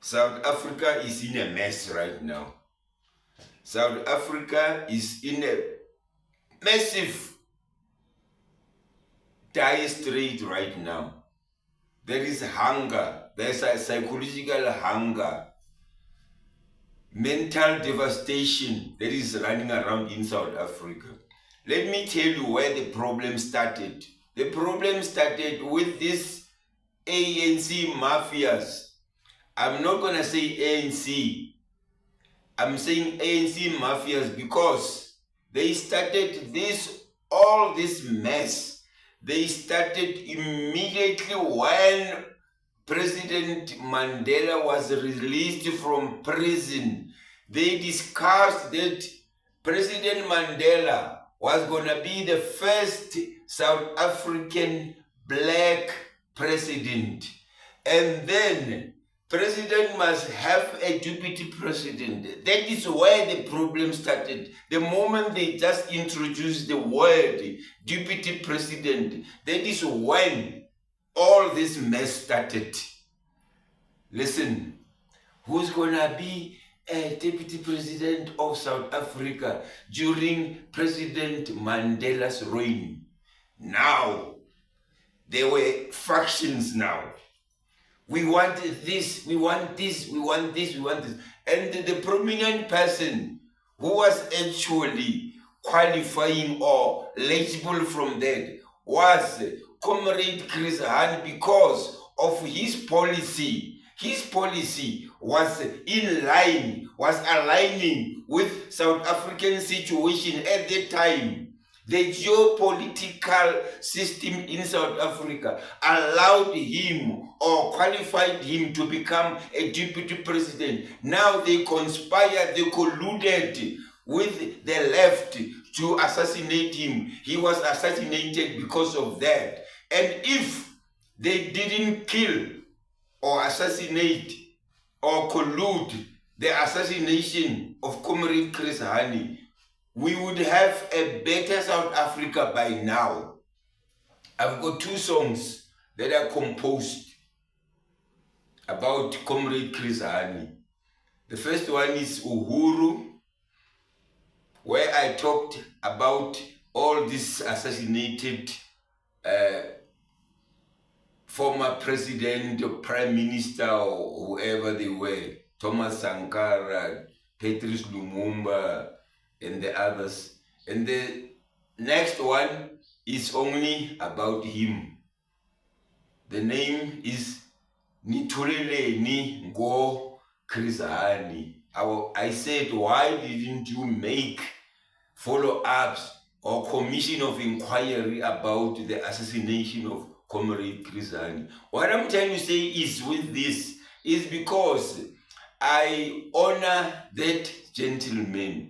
South Africa is in a mess right now. South Africa is in a massive dire strait right now. There is hunger, there's a psychological hunger, mental devastation that is running around in South Africa. Let me tell you where the problem started. The problem started with these ANC mafias. I'm not going to say ANC. I'm saying ANC mafias because they started all this mess. They started immediately when President Mandela was released from prison. They discussed that President Mandela was going to be the first South African black president. And then president must have a deputy president. That is where the problem started. The moment they just introduced the word deputy president, that is when all this mess started. Listen, who's gonna be a deputy president of South Africa during President Mandela's reign? Now, there were factions now. We want this, we want this, we want this, we want this. And the prominent person who was actually qualifying or legible from that was Comrade Chris Hani because of his policy. His policy was in line, was aligning with South African situation at that time. The geopolitical system in South Africa allowed him or qualified him to become a deputy president. Now they conspired, they colluded with the left to assassinate him. He was assassinated because of that. And if they didn't kill or assassinate or collude the assassination of Comrade Chris Hani, we would have a better South Africa by now. I've got two songs that are composed about Comrade Chris Hani. The first one is Uhuru, where I talked about all these assassinated former president or prime minister or whoever they were, Thomas Sankara, Patrice Lumumba, and the others. And the next one is only about him. The name is Nituleleni Ngo Chris Hani. I said, why didn't you make follow-ups or commission of inquiry about the assassination of Comrade Chris Hani? What I'm trying to say is with this is because I honor that gentleman.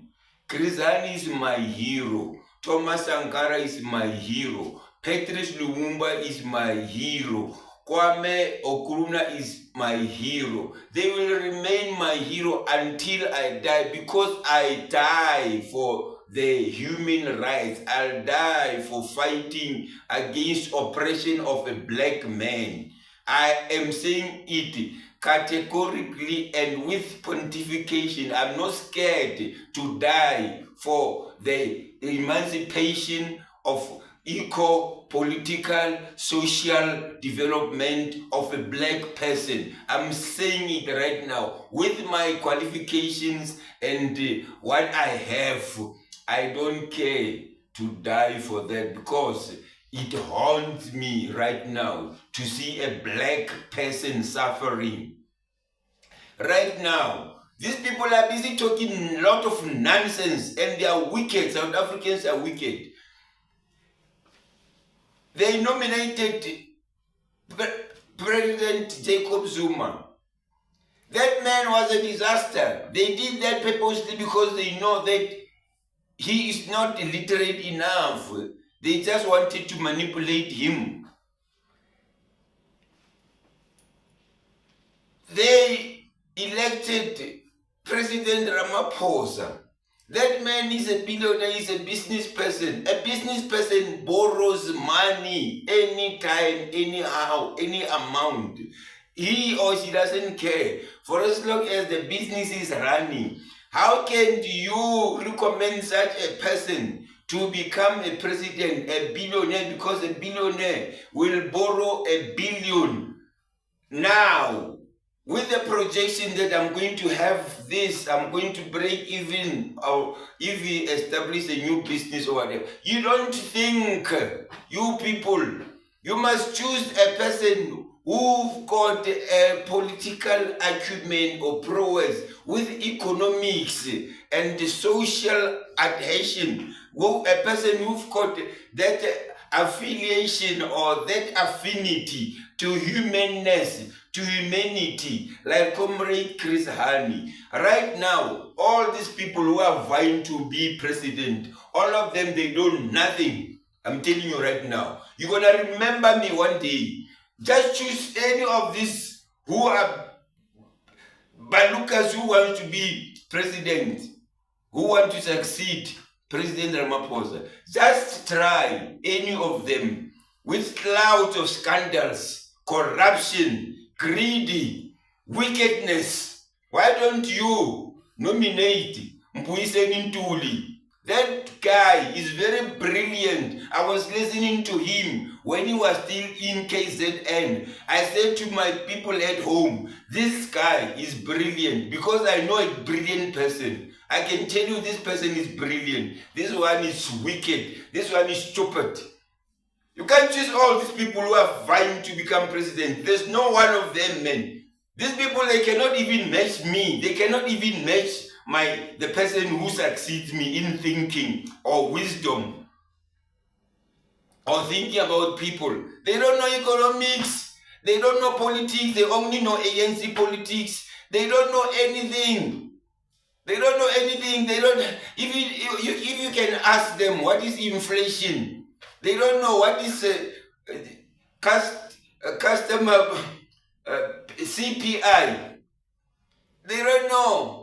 Chris Hani is my hero. Thomas Sankara is my hero. Patrice Lumumba is my hero. Kwame Nkrumah is my hero. They will remain my hero until I die, because I die for the human rights. I'll die for fighting against oppression of a black man. I am saying it categorically and with pontification. I'm not scared to die for the emancipation of eco-political, social development of a black person. I'm saying it right now with my qualifications and what I have. I don't care to die for that, because it haunts me right now to see a black person suffering. Right now, these people are busy talking a lot of nonsense, and they are wicked. South Africans are wicked. They nominated President Jacob Zuma. That man was a disaster. They did that purposely because they know that he is not literate enough. They just wanted to manipulate him. They elected President Ramaphosa. That man is a billionaire, he's a business person. A business person borrows money anytime, anyhow, any amount. He or she doesn't care. For as long as the business is running, how can you recommend such a person to become a president, a billionaire, because a billionaire will borrow $1 billion now? With the projection that I'm going to have this, I'm going to break even, or if we establish a new business or whatever. You don't think, you people, you must choose a person who've got a political acumen or prowess with economics and social adhesion, a person who've got that affiliation or that affinity to humanness, to humanity, like Comrade Chris Hani. Right now, all these people who are vying to be president, all of them, they do nothing. I'm telling you right now. You're gonna remember me one day. Just choose any of these who are Balukas, who want to be president, who want to succeed President Ramaphosa. Just try any of them with clouds of scandals, corruption, greedy, wickedness. Why don't you nominate Mbuyiseni Ntuli? That guy is very brilliant. I was listening to him when he was still in KZN. I said to my people at home, this guy is brilliant, because I know a brilliant person. I can tell you this person is brilliant. This one is wicked. This one is stupid. You can't choose all these people who are vying to become president. There's no one of them, man. These people, they cannot even match me. They cannot even match the person who succeeds me in thinking or wisdom or thinking about people. They don't know economics. They don't know politics. They only know ANC politics. They don't know anything. They don't know anything. They don't. If you can ask them what is inflation, they don't know what is customer CPI. They don't know.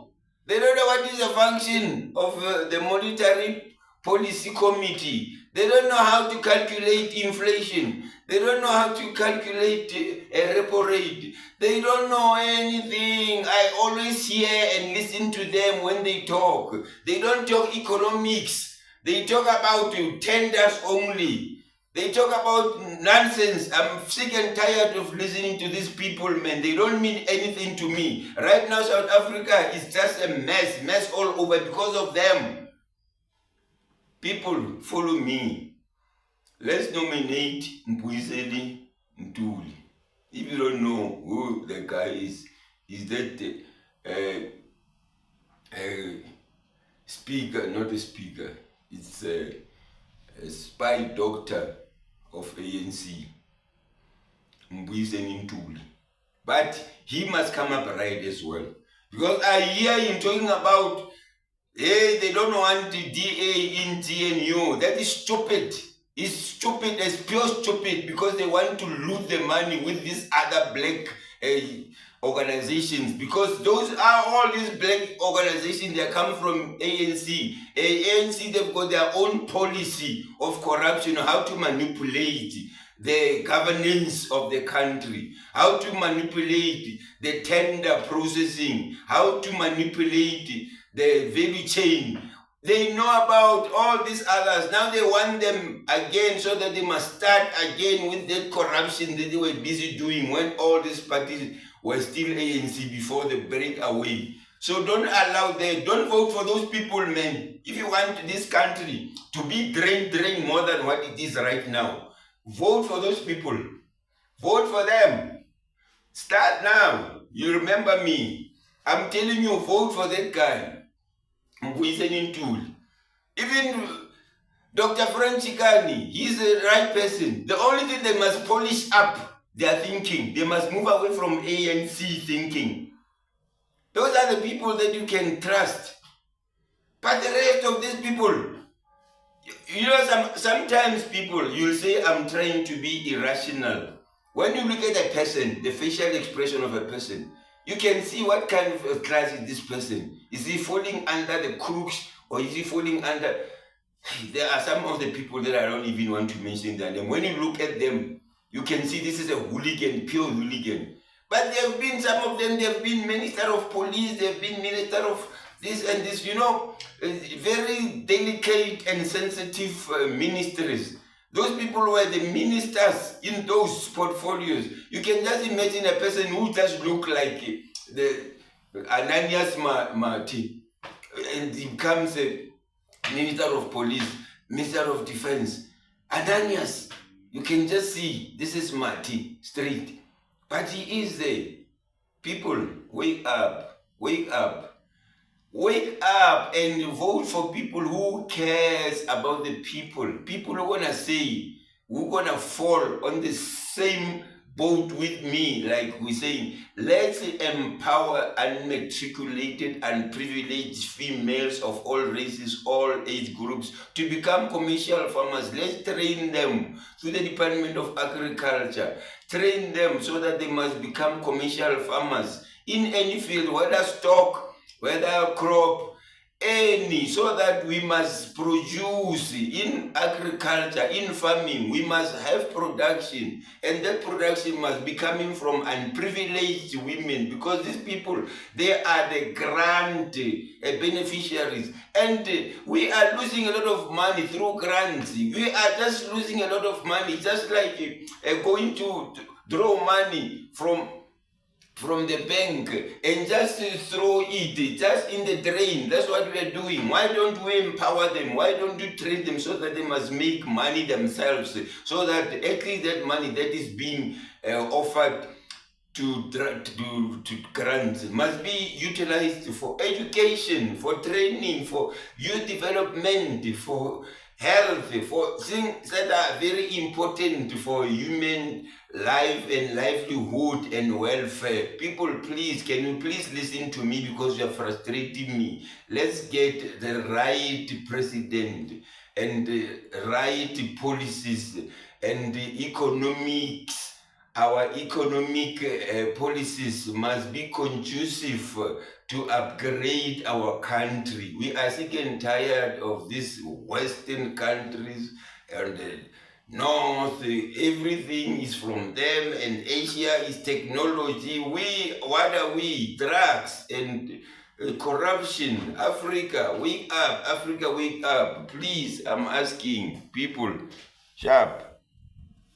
They don't know what is the function of the Monetary Policy Committee. They don't know how to calculate inflation. They don't know how to calculate a repo rate. They don't know anything. I always hear and listen to them when they talk. They don't talk economics. They talk about tenders only. They talk about nonsense. I'm sick and tired of listening to these people, man. They don't mean anything to me. Right now, South Africa is just a mess all over because of them. People, follow me. Let's nominate Mbuyiseni Ntuli. If you don't know who the guy is that speaker, not a speaker. It's a spy doctor of ANC, Mbuyiseni Ntuli. But he must come up right as well. Because I hear him talking about, hey, they don't want the DA in GNU. That is stupid. It's stupid, it's pure stupid, because they want to loot the money with these other black organizations, because those are all these black organizations that come from ANC. ANC, they've got their own policy of corruption, how to manipulate the governance of the country, how to manipulate the tender processing, how to manipulate the value chain. They know about all these others. Now they want them again, so that they must start again with that corruption that they were busy doing when all these parties were still ANC before the breakaway. So don't allow that. Don't vote for those people, man. If you want this country to be drained more than what it is right now, vote for those people. Vote for them. Start now. You remember me. I'm telling you, vote for that guy. Mbuyiseni Ntuli. Even Dr. Frank Chikani, he's the right person. The only thing, they must polish up their thinking. They must move away from ANC thinking. Those are the people that you can trust. But the rest of these people, you know, sometimes people, you'll say, I'm trying to be irrational. When you look at a person, the facial expression of a person, you can see what kind of a class is this person. Is he falling under the crooks, or is he falling under... There are some of the people that I don't even want to mention their name. When you look at them, you can see this is a hooligan, pure hooligan. But there have been some of them, they have been minister of police, they have been minister of this and this, very delicate and sensitive ministries. Those people were the ministers in those portfolios. You can just imagine a person who just look like the Ananias Marti, and he becomes a minister of police, minister of defense. Ananias, you can just see, this is Marti straight. But he is there. People, wake up, wake up. Wake up and vote for people who cares about the people. People who gonna say, who gonna fall on the same boat with me, like we saying, let's empower unmatriculated and privileged females of all races, all age groups to become commercial farmers. Let's train them through the Department of Agriculture. Train them so that they must become commercial farmers in any field, whether stock, whether crop, any, so that we must produce in agriculture, in farming, we must have production, and that production must be coming from unprivileged women, because these people, they are the grant beneficiaries, and we are losing a lot of money through grants. We are just losing a lot of money, just like going to draw money from the bank and just throw it just in the drain. That's what we are doing. Why don't we empower them? Why don't you train them so that they must make money themselves, so that at least that money that is being offered to grants must be utilized for education, for training, for youth development, for health, for things that are very important for human life and livelihood and welfare. People, please, can you please listen to me, because you are frustrating me. Let's get the right president and the right policies and the economics. Our economic policies must be conducive to upgrade our country. We are sick and tired of these Western countries and North. Everything is from them, and Asia is technology. What are we? Drugs and corruption. Africa, wake up. Africa, wake up. Please, I'm asking people, sharp.